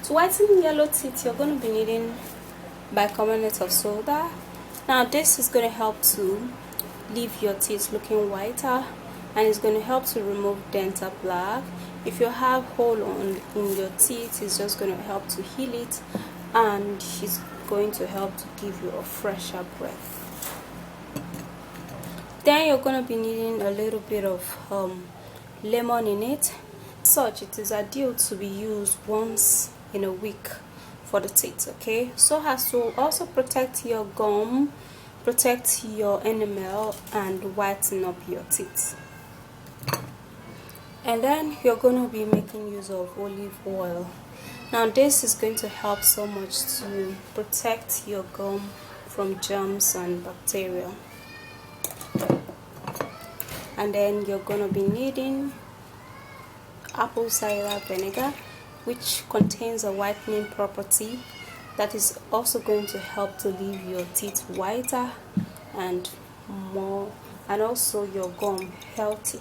To whiten yellow teeth, you're going to be needing bicarbonate of soda. Now this is going to help to leave your teeth looking whiter, and it's going to help to remove dental plaque. If you have hole in your teeth, it's just going to help to heal it, and it's going to help to give you a fresher breath. Then you're going to be needing a little bit of lemon in it. Such, it is ideal to be used once in a week for the teeth, okay, so as to also protect your gum, protect your enamel, and whiten up your teeth. And then you're going to be making use of olive oil. Now this is going to help so much to protect your gum from germs and bacteria. And then you're going to be needing apple cider vinegar, which contains a whitening property that is also going to help to leave your teeth whiter and also your gum healthy.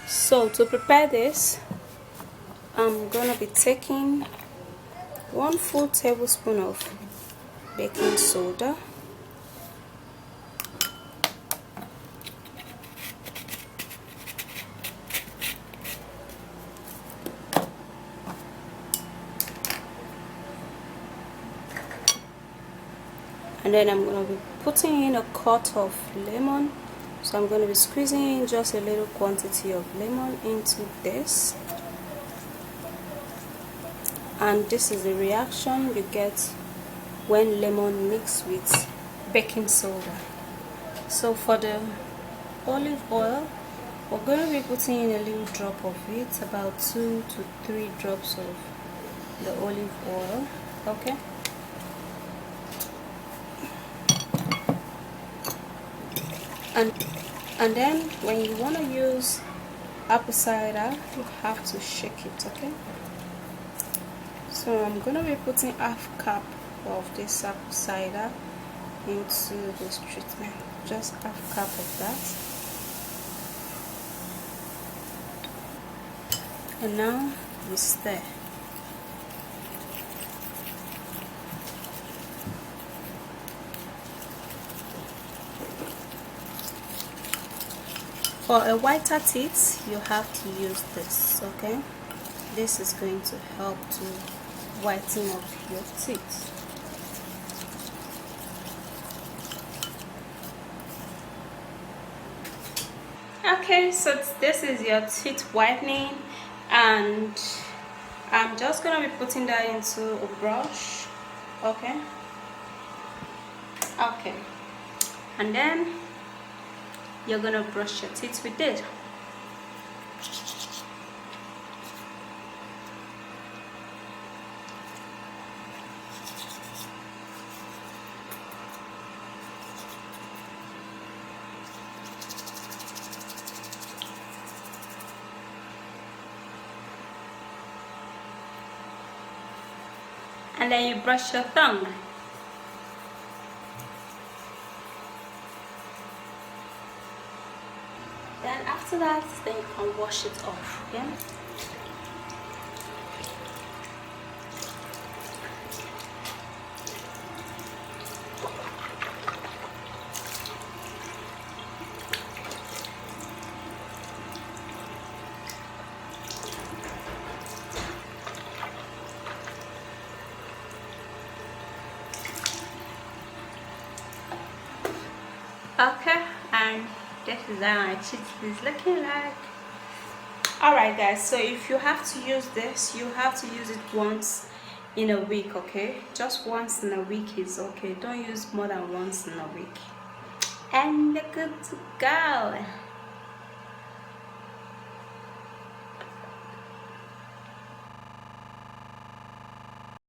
So to prepare this, I'm gonna be taking 1 full tablespoon of baking soda, and then I'm going to be putting in a cut of lemon. So I'm going to be squeezing in just a little quantity of lemon into this, and this is the reaction you get when lemon mixed with baking soda. So for the olive oil, we're going to be putting in a little drop of it, about 2 to 3 drops of the olive oil, okay. And then when you want to use apple cider, you have to shake it, okay. So I'm going to be putting half cup of this apple cider into this treatment, just half cup of that. And now we stir. For a whiter teeth, you have to use this, okay. This is going to help to whiten up your teeth. Okay, so this is your teeth whitening, and I'm just gonna be putting that into a brush, okay. And then you're gonna brush your teeth with it. And then you brush your tongue. Then after that, then you can wash it off, okay? Okay, and this is how my teeth is looking like. Alright guys, so if you have to use this, you have to use it once in a week, okay? Just once in a week is okay. Don't use more than once in a week. And you're good to go.